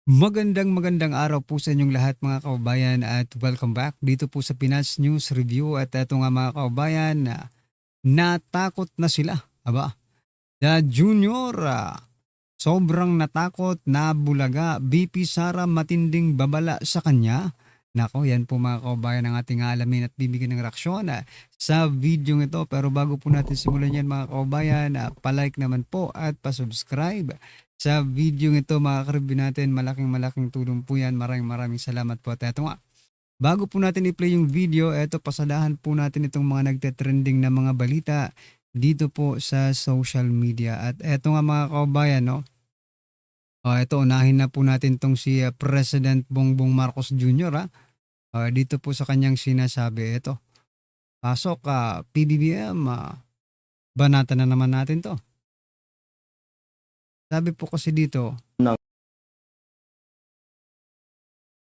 Magandang araw po sa inyong lahat mga kababayan at welcome back dito po sa Pinas News Review at eto nga mga kababayan na natakot na sila. Aba, the Junior sobrang natakot na bulaga BP Sara matinding babala sa kanya. Nako, yan po mga kababayan ang ating alamin at bibigyan ng reaksyon sa video ito. Pero bago po natin simulan yan mga kababayan, palike naman po at pasubscribe sa video ito mga karibin natin. Malaking tulong po yan. Maraming salamat po. At eto nga, bago po natin i-play yung video, eto pasadahan po natin itong mga nagte-trending na mga balita dito po sa social media. At eto nga mga kababayan, no? Ito, unahin na po natin tong si President Bongbong Marcos Jr. Dito po sa kanyang sinasabi, ito, pasok PBBM, banata na naman natin to. Sabi po kasi dito,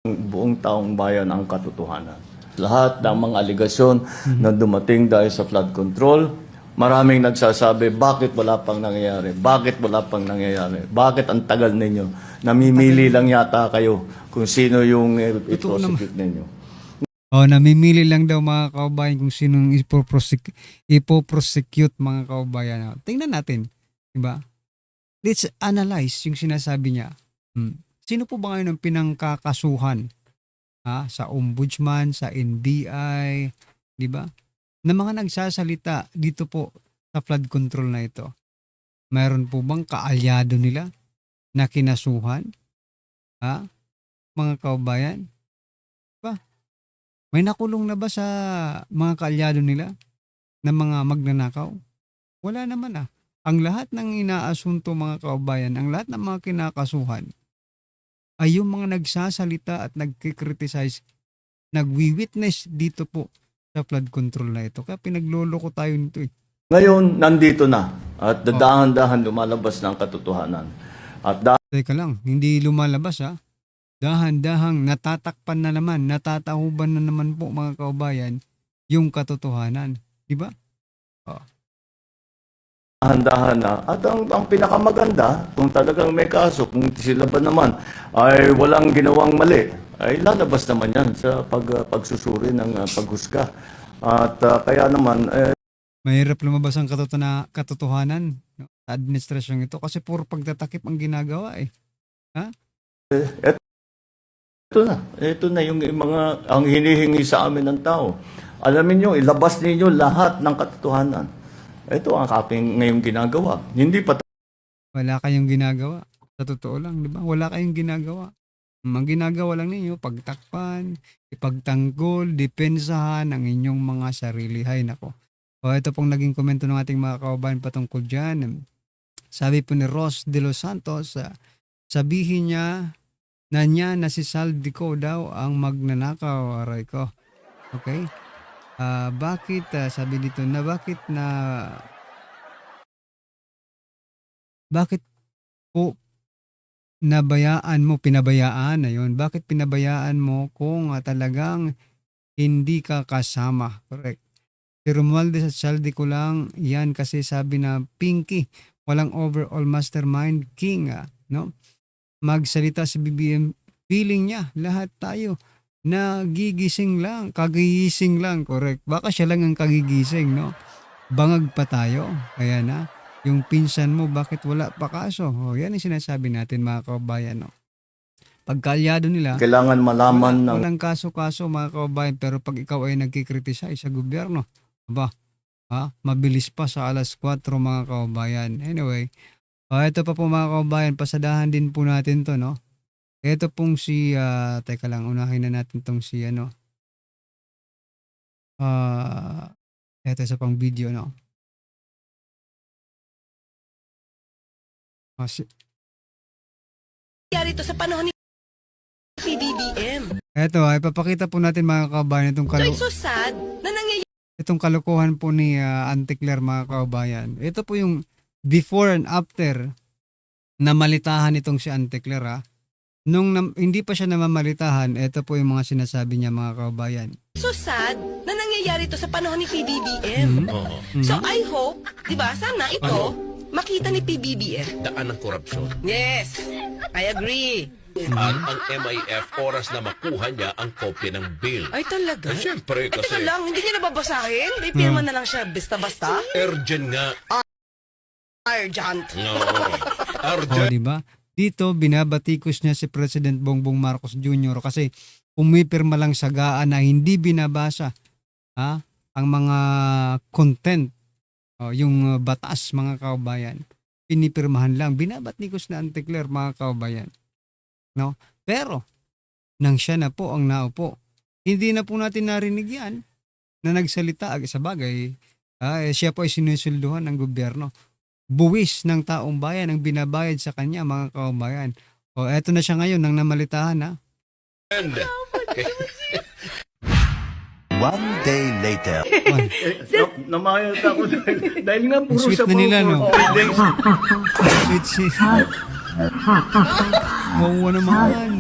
buong taong bayan ang katotohanan. Lahat ng mga aligasyon na dumating dahil sa flood control, maraming nagsasabi, bakit wala pang nangyayari? Bakit wala pang nangyayari? Bakit ang tagal ninyo? Namimili lang yata kayo kung sino yung i-prosecute ninyo. Namimili lang daw mga kaubayan kung sinong ipoprosecute mga kaubayan. Tingnan natin, diba? Let's analyze yung sinasabi niya. Sino po ba ngayon ang pinangkakasuhan? Sa ombudsman, sa NBI, di ba? Na mga nagsasalita dito po sa flood control na ito. Mayroon po bang kaalyado nila na kinasuhan? Mga kaubayan? Diba? May nakulong na ba sa mga kaalyado nila na mga magnanakaw? Wala naman Ang lahat ng inaasunto mga kaubayan, ang lahat ng mga kinakasuhan ay yung mga nagsasalita at nagkikriticize, nagwi-witness dito po sa flood control na ito. Kaya pinagloloko tayo nito . Ngayon, nandito na at dahan-dahan lumalabas ng katotohanan. At Teka lang, hindi lumalabas Dahan-dahang natatakpan na naman, natatahuban na naman po mga kaubayan yung katotohanan. Diba? dahan-dahan na. At ang pinakamaganda, kung talagang may kaso, kung sila ba naman ay walang ginawang mali, ay lalabas naman yan sa pagsusuri ng paghusga. At kaya naman, Mahirap lumabas ang katotohanan sa administrasyong ito kasi puro pagtatakip ang ginagawa . ito na yung mga ang hinihingi sa amin ng tao. Alamin nyo, ilabas ninyo lahat ng katotohanan. Ito ang aking ngayong ginagawa. Hindi pa Wala kayong ginagawa. Sa totoo lang, di ba? Wala kayong ginagawa. Ang ginagawa lang ninyo, pagtakpan, ipagtanggol, depensahan ang inyong mga sarili. Hay nako. Ito pong naging komento ng ating mga kababayan patungkol dyan. Sabi po ni Ross De Los Santos, sabihin niya na si Saldico daw ang magnanakaw, aray ko. Okay? Bakit, sabi dito na bakit po pinabayaan na yun? Bakit pinabayaan mo kung talagang hindi ka kasama? Correct. Si Romualdez at Saldico lang, yan kasi sabi na Pinky, walang overall mastermind king, no? Magsalita si BBM, feeling niya, lahat tayo, kagigising lang, correct. Baka siya lang ang kagigising, no? Bangag pa tayo, kaya na, yung pinsan mo, bakit wala pa kaso? Yan ang sinasabi natin mga kababayan, no? Pagkaalyado nila, kailangan malaman ng walang kaso-kaso mga kababayan, pero pag ikaw ay nagkikriticize sa gobyerno, mabilis pa sa alas 4 mga kababayan. Anyway, ito pa po mga kababayan, pasadahan din po natin to, no? Ito pong si, teka lang, unahin na natin tong si, ito sa pang video, no? Nangyari to sa panahon ni PBBM. Ito, ipapakita po natin mga kababayan So it's so sad na nangyayari itong kalokohan po ni Auntie Claire mga kababayan. Ito po yung before and after na malitahan itong si Auntie Claire. Nung hindi pa siya namamalitahan, ito po yung mga sinasabi niya mga kababayan. so sad na nangyayari to sa panahon ni PBBM. So I hope, di ba, sana ito makita ni PBBM. Daan ng korupsyon. Yes, I agree. Ang MIF oras na makuha niya ang kopya ng bill. Ay, talaga? Siyempre, Teka kasi lang, hindi niya nababasahin? May pirma na lang siya, basta-basta? urgent nga. Urgent. No. O, Urgent. di ba? Dito, binabatikos niya si President Bongbong Marcos Jr. kasi pumipirma lang sa gaan na hindi binabasa ang mga content, yung batas, mga kababayan. Pinipirmahan lang. Binabatikos na Anticler, mga kababayan. No? Pero, nang siya na po ang naupo, hindi na po natin narinig yan na nagsalita. Sa bagay, siya po ay sinusulduhan ng gobyerno. Buwis ng taong bayan ang binabayad sa kanya, mga kababayan. O, eto na siya ngayon nang namalitahan na. One day later. Namayat ako dahil nga puro Sweet sa na nila, no? 3 days. Sweet si... Mawa naman.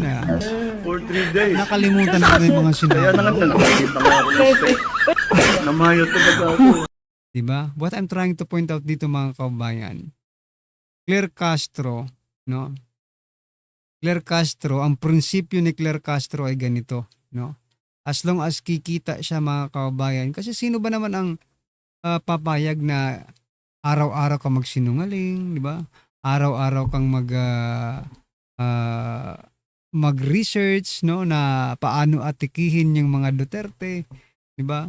For 3 days. Nakalimutan ko na yung mga Kaya sinabi. na nga nakakita nga ako ng steak. Namayat talaga ako. Diba? What I'm trying to point out dito, mga kababayan, Claire Castro, no? Claire Castro, ang prinsipyo ni Claire Castro ay ganito, no? As long as kikita siya, mga kababayan, kasi sino ba naman ang papayag na araw-araw ka magsinungaling, di ba? Araw-araw kang mag-research, no, na paano atikihin yung mga Duterte, di ba?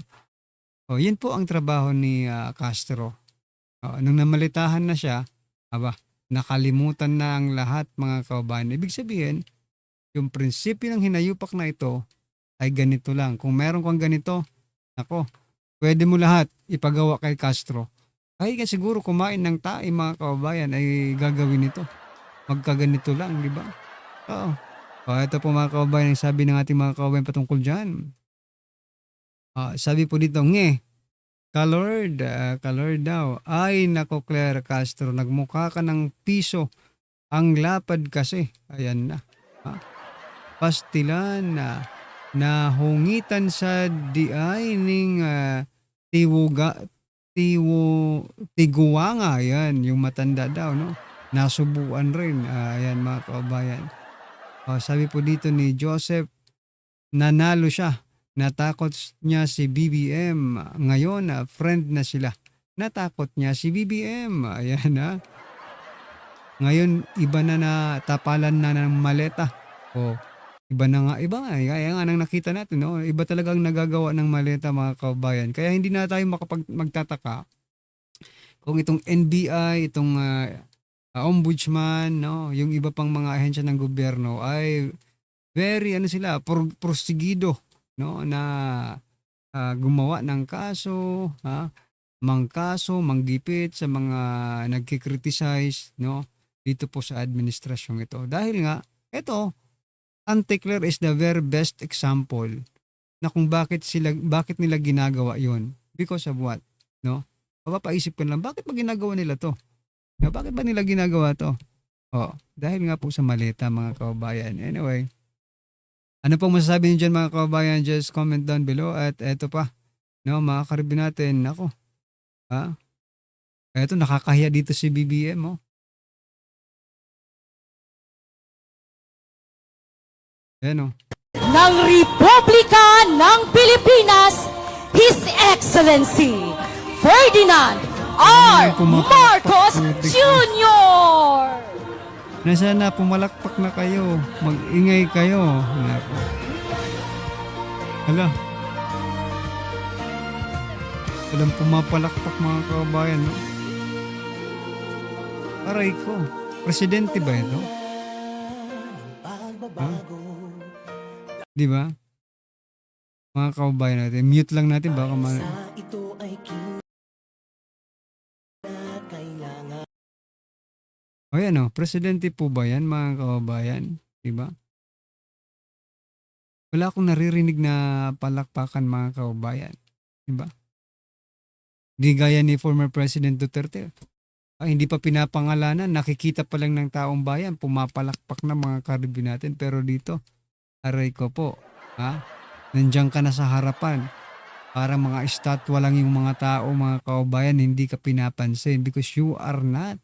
O, yan po ang trabaho ni Castro. Nung namalitahan na siya, nakalimutan na ang lahat, mga kababayan. Ibig sabihin, yung prinsipyo ng hinayupak na ito ay ganito lang. Kung meron kang ganito, ako, pwede mo lahat ipagawa kay Castro. Ay ka siguro kumain ng tae, mga kababayan, ay gagawin ito. Magkaganito lang, di ba? Oo. Ito po, mga kababayan, ang sabi ng ating mga kababayan patungkol dyan. Sabi po dito, Kalord daw. Ay, nako, Claire Castro, nagmukha ka ng piso. Ang lapad kasi. Ayan na. Pastilan na. Nahungitan sa diay ning tiguanga. Ayan, yung matanda daw, no? Nasubuan rin. Ayan, mga kababayan. Sabi po dito ni Joseph, nanalo siya. Natakot niya si BBM. Ngayon, friend na sila. Natakot niya si BBM. Ayan, Ngayon, iba na tapalan na ng maleta. Iba nga. Kaya nga nang nakita natin, no? Iba talagang nagagawa ng maleta, mga kababayan. Kaya hindi na tayo magtataka kung itong NBI, itong ombudsman, no? Yung iba pang mga ahensya ng gobyerno ay very, prosigido, no, na gumawa ng kaso, manggipit sa mga nagkikriticize, no, dito po sa administrasyong ito. Dahil nga, ito, Anticler is the very best example na kung bakit nila ginagawa yon. Because of what? No? Papaisip ko lang, bakit ba ginagawa nila to? No, bakit ba nila ginagawa to? Dahil nga po sa maleta, mga kababayan. Anyway, ano pong masasabi niyo dyan, mga kababayan? Just comment down below. At eto pa, no, mga karibin natin, ako, eto, nakakahiya dito si BBM, Ayan, ng Republika ng Pilipinas, His Excellency Ferdinand R. Marcos Jr. Nasana, pumalakpak na kayo. Mag-ingay kayo. Hala. Walang pumapalakpak, mga kababayan, no? Aray ko. Presidente ba ito? Di ba? Mga kababayan natin. Mute lang natin. Baka Ayan, presidente po ba yan, mga kababayan? Di ba? Wala akong naririnig na palakpakan, mga kababayan. Di ba? Di gaya ni former President Duterte. Hindi pa pinapangalanan, nakikita pa lang ng taong bayan, pumapalakpak na, mga karibin natin. Pero dito, aray ko po, nandiyan ka na sa harapan. Para mga estatwa lang yung mga tao, mga kababayan, hindi ka pinapansin because you are not,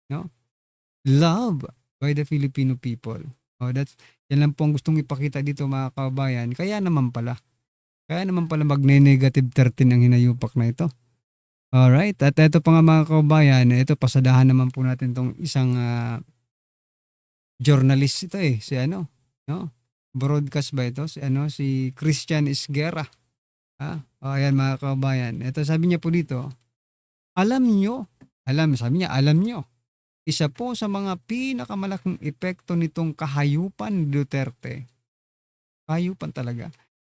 no, loved by the Filipino people. Yan lang po ang gustong ipakita dito mga kababayan. Kaya naman pala magne-negative 13 ang hinayupak na ito. Alright, at ito pa nga mga kababayan, ito pasadahan naman po natin tong isang journalist ito si no? Broadcast ba ito? Si Christian Isguera. Ayan mga kababayan. Ito sabi niya po dito, alam nyo, isa po sa mga pinakamalaking epekto nitong kahayupan ni Duterte, kahayupan talaga,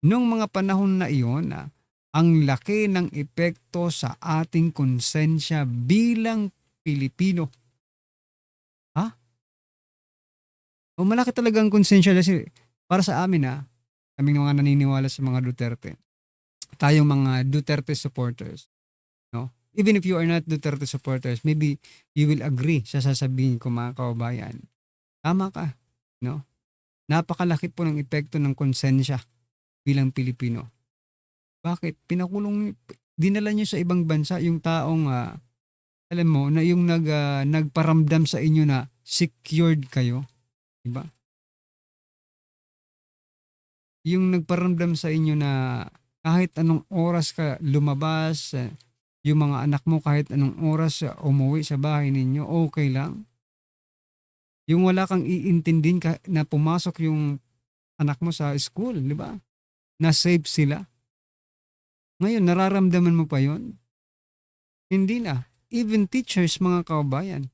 nung mga panahon na iyon, ang laki ng epekto sa ating konsensya bilang Pilipino. Malaki talaga ang konsensya kasi para sa amin kaming mga naniniwala sa mga Duterte. Tayong mga Duterte supporters, no? Even if you are not Duterte supporters, maybe you will agree sa sasabihin ko mga kababayan. Tama ka, no? Napakalaki po ng epekto ng konsensya bilang Pilipino. Bakit? Dinala niyo sa ibang bansa yung taong, alam mo, na yung nagparamdam sa inyo na secured kayo. Diba? Yung nagparamdam sa inyo na kahit anong oras ka lumabas, yung mga anak mo kahit anong oras umuwi sa bahay ninyo, okay lang. Yung wala kang iintindin na pumasok yung anak mo sa school, di ba? Na safe sila. Ngayon, nararamdaman mo pa yon? Hindi na. Even teachers, mga kababayan.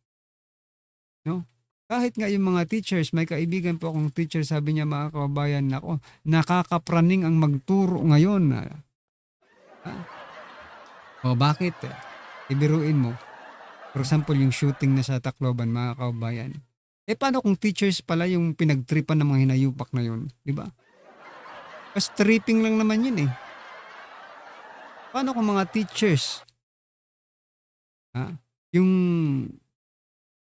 No? Kahit nga yung mga teachers, may kaibigan po akong teacher, sabi niya mga kababayan, nakakapraning ang magturo ngayon. Bakit? Ibiruin mo. For example, yung shooting na sa Tacloban, mga kababayan. Paano kung teachers pala yung pinagtripan ng mga hinayupak na yun? Di ba? Kasi tripping lang naman yun Paano kung mga teachers?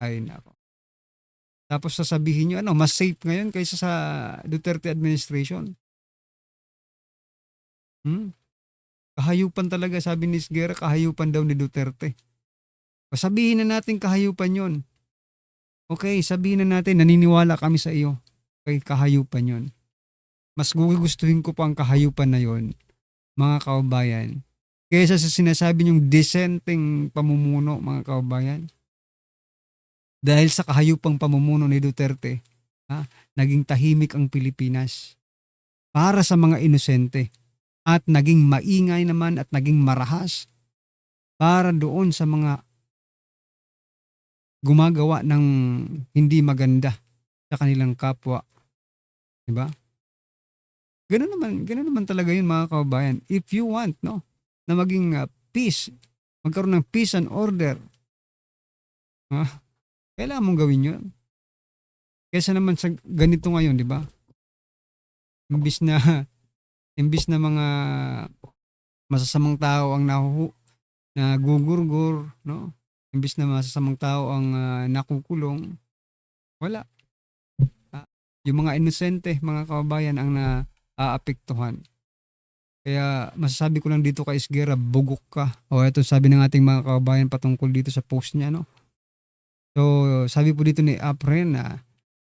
Ay nako. Tapos sasabihin nyo, mas safe ngayon kaysa sa Duterte administration. Kahayupan talaga, sabi ni Isguera, kahayupan daw ni Duterte. Sabihin na natin kahayupan yon. Okay, sabihin na natin, naniniwala kami sa iyo. Okay, kahayupan yon. Mas gugustuhin ko pa ang kahayupan na yon, mga kababayan, kaysa sa sinasabi niyong disenteng pamumuno, mga kababayan. Dahil sa kahayupang pamumuno ni Duterte, naging tahimik ang Pilipinas para sa mga inosente at naging maingay naman at naging marahas para doon sa mga gumagawa ng hindi maganda sa kanilang kapwa. Diba? Ganun naman talaga yun mga kababayan. If you want na maging peace, magkaroon ng peace and order, kailangan mong gawin yun. Kesa naman sa ganito ngayon, di ba? Imbis na mga masasamang tao ang nagugurgur, no? Imbis na masasamang tao ang nakukulong, wala. Yung mga inosente, mga kababayan ang naaapektuhan. Kaya masasabi ko lang dito kay Isguera, bugok ka. Ito sabi ng ating mga kababayan patungkol dito sa post niya, no? So, sabi po dito ni Apren,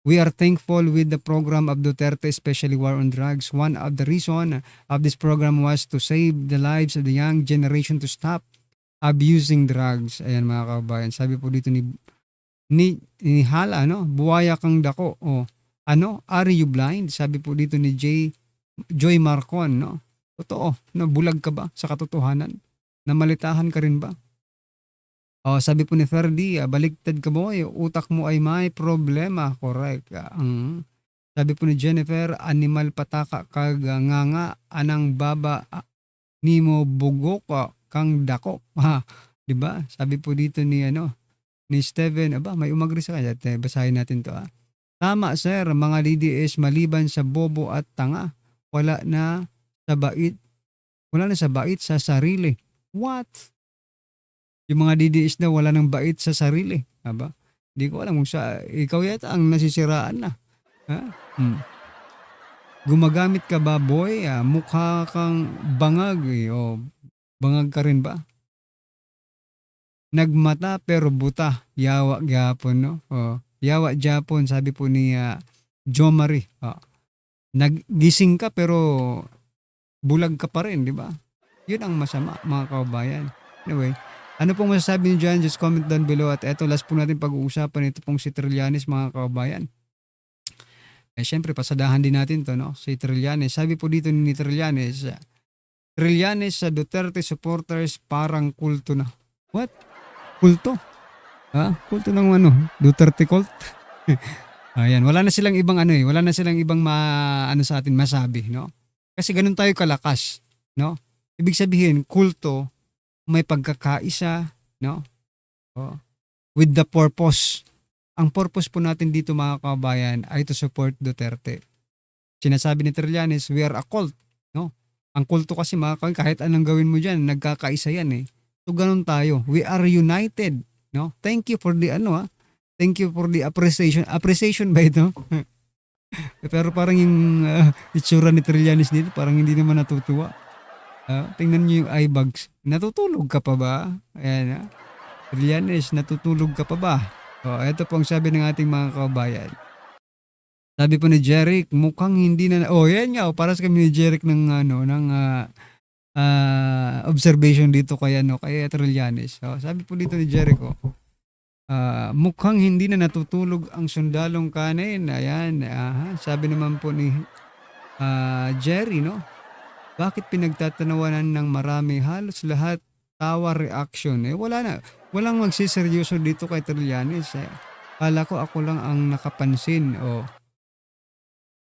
we are thankful with the program of Duterte, especially war on drugs. One of the reason of this program was to save the lives of the young generation to stop abusing drugs. Ayan mga kababayan. Sabi po dito ni Hala, buwaya kang dako. Are you blind? Sabi po dito ni Joy Marcon, Totoo, bulag ka ba sa katotohanan? Namalitahan ka rin ba? Sabi po ni Ferdy, baligtad ka mo, utak mo ay may problema. Correct. Sabi po ni Jennifer, animal pataka kag nganga anang baba nimo bugok kang dako. Di ba? Sabi po dito ni Steven, may umagri sa kanya. Basahin natin to. Tama sir, mga DDS maliban sa bobo at tanga, wala na sa bait sa sarili. What? Yung mga DDS na wala ng bait sa sarili. Aba? Hindi ko alam kung ikaw yata ang nasisiraan na. Gumagamit ka ba, boy? Mukha kang bangag. Bangag ka rin ba? Nagmata pero buta. Yawa gyapon, no? Yawa Japon, sabi po ni Jo Marie. Naggising ka pero bulag ka pa rin, di ba? Yun ang masama, mga kababayan. Anyway, ano pong masasabi niyo dyan? Just comment down below. At eto, last po natin pag-uusapan. Ito pong si Trillanes, mga kababayan. Syempre, pasadahan din natin to, no? Si Trillanes. Sabi po dito ni Trillanes, Trillanes sa Duterte supporters parang kulto na. What? Kulto? Kulto ng ano? Duterte cult? Ayan, wala na silang ibang wala na silang ibang sa atin masabi, no? Kasi ganun tayo kalakas, no? Ibig sabihin, kulto, may pagkakaisa, no? With the purpose. Ang purpose po natin dito, mga kababayan, ay to support Duterte. Sinasabi ni Trillanes, we are a cult, no? Ang kulto kasi, mga kababayan, kahit anong gawin mo dyan, nagkakaisa yan, eh. So, ganun tayo. We are united, no? Thank you for the thank you for the appreciation. Appreciation ba ito? Pero parang yung itsura ni Trillanes dito, parang hindi naman natutuwa. Tingnan niyo yung eye bags. Natutulog ka pa ba? Ayan, Trillanes, natutulog ka pa ba? Ito pong sabi ng ating mga kababayan. Sabi po ni Jeric, mukhang hindi na... yan nga. Para sa kami ni Jeric ng observation dito kay Trillanes. Sabi po dito ni Jeric, mukhang hindi na natutulog ang sundalong kanin. Ayan, sabi naman po ni Jerry, no? Bakit pinagtatanawanan ng marami? Halos lahat tawa reaction. Wala na. Walang magsiseryoso dito kay Trillanes. Kala ko ako lang ang nakapansin.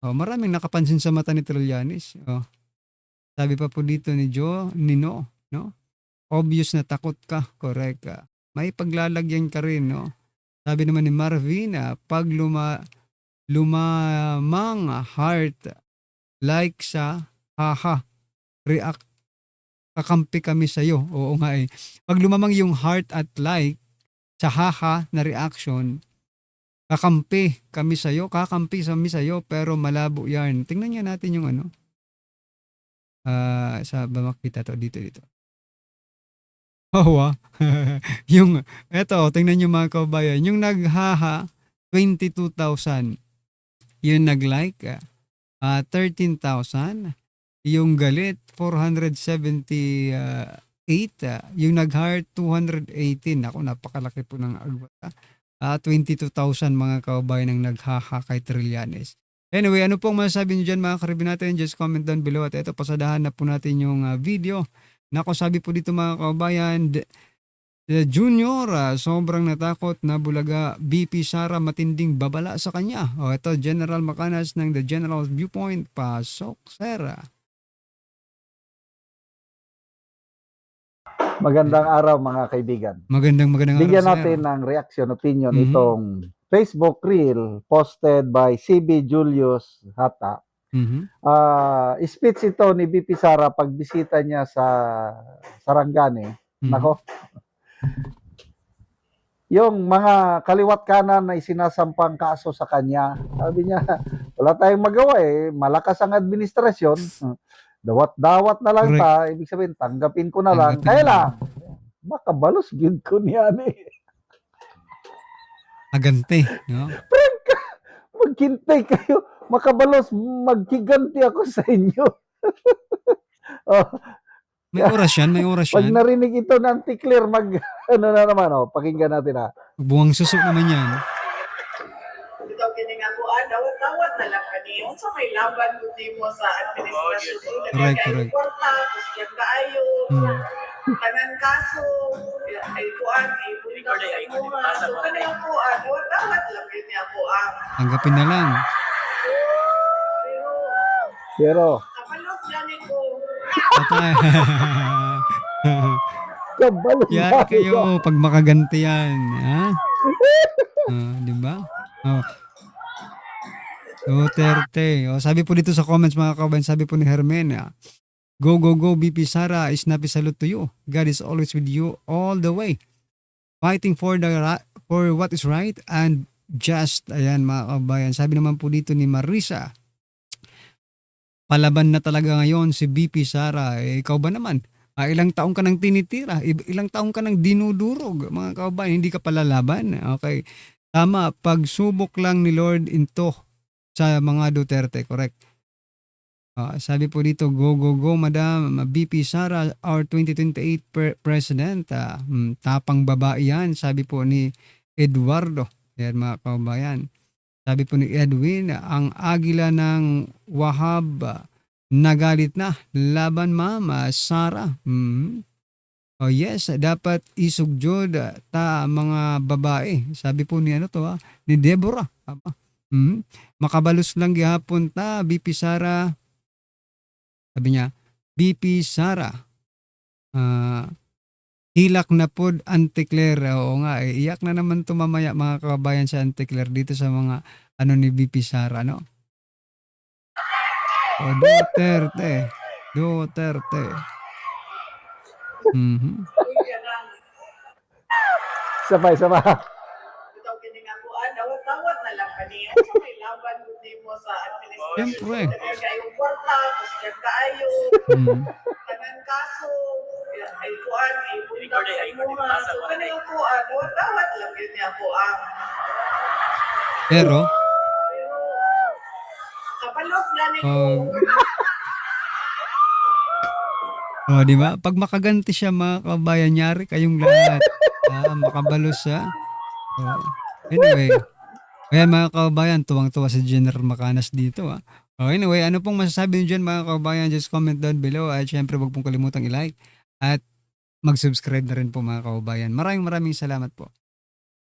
Maraming nakapansin sa mata ni Trillanes. Sabi pa po dito ni Nino, no? Obvious na takot ka. Correct. May paglalagyan ka rin, no? Sabi naman ni Marvin, pag lumamang heart like sa react, kakampi kami sa'yo. Oo nga eh. Pag lumamang yung heart at like sa na reaction, kakampi kami sa'yo, pero malabo yan. Tingnan nga natin yung sa ba makita to dito. Yung, eto, tingnan nyo mga kababayan, yung 22,000. Yung nag-like, 13,000. Yung galit, 478. Yung nag-heart, 218. Ako, napakalaki po ng agwat. 22,000 mga kababayan ang naghaha kay Trillanes. Anyway, ano pong masasabi nyo dyan mga karibin natin? Just comment down below. At eto, pasadahan na po natin yung video. Nako, sabi po dito mga kababayan, the Junior, sobrang natakot na bulaga. BP Sara, matinding babala sa kanya. Ito, General Macanas ng The General's Viewpoint. Pasok, Sara. Magandang araw mga kaibigan. Magandang Bigyan araw, natin ng reaction opinion Mhm. itong Facebook reel posted by CB Julius Hata. Speech ito ni BP Sara pagbisita niya sa Sarangani. Nako. Yung mga kaliwat kanan na isinasampang kaso sa kanya, sabi niya, wala tayong magawa eh, malakas ang administrasyon. Dawat-dawat na lang ta, ibig sabihin, tanggapin ko na lang. Tanggapin Kaya na lang, makabalos gid ko niyan eh. Agante, no? Maghintay kayo, makabalos, magkiganti ako sa inyo. May oras yan. Pag narinig ito ng Tikler, ano na naman, pakinggan natin ha. Buwang susok naman yan. Ikaw kining ako, dawat-dawat na lang kaniyon. So, may laban mo mo sa administrasyon. Correct. Porta, kusyan kaayo, tanan kaso, ay kuan, ibuligaw sa imuha. So, kanina po, dawat-dawat lang yun niya po ang. Tanggapin na lang. Pero, Kapalos ganin ko. Patay. kabalos Yan na kayo pag makaganti yan. Ha? Di ba? Duterte. Sabi po dito sa comments mga kabayan, sabi po ni Hermena, go BP Sara, is napi salute to you. God is always with you all the way. Fighting for what is right and just. Ayan mga kabayan. Sabi naman po dito ni Marisa, palaban na talaga ngayon si BP Sara. Ikaw ba naman? Ilang taong ka nang tinitira, ilang taong ka nang dinudurog, mga kababayan, hindi ka palalaban. Okay. Tama, pagsubok lang ni Lord into sa mga Duterte, correct? Sabi po dito, go, go, go, Madam BP Sara, our 2028 president. Tapang babae yan, sabi po ni Eduardo. Yan mga kabayan. Sabi po ni Edwin, ang agila ng Wahab nagalit na. Laban Mama Sara. Oh yes, dapat isugjod ta mga babae. Sabi po ni ni Deborah. Makabalus lang gihapon ta, BP Sara. Sabi niya, BP Sara, hilak na pod Anticlair. Oo nga, iyak na naman to mamaya mga kababayan sa Anticlair dito sa mga ni BP Sara, no? Duterte. Duterte. Kuya lang. Sabay. Ito kiningakuan, dawat-dawat na lang kaniya. So, may laban mo sa administration. Siyempre. Daghan kayo kwarta, tapos daghan kaayo, tanan kaso, ay kuan, ay punta sa imuha. So, kanina kuan, dawat-dawat lang yun niya kuan. Pero, Pero, kapalos gani ko. di ba? Pag makaganti siya mga kabayan, nyari kayong lahat. Makabalos siya. Anyway, ayan mga kabayan, tuwang-tuwa si General Macanas dito. Anyway, ano pong masasabi niyo dyan mga kabayan? Just comment down below. At syempre, wag pong kalimutang i-like at mag-subscribe na rin po mga kabayan. Maraming salamat po.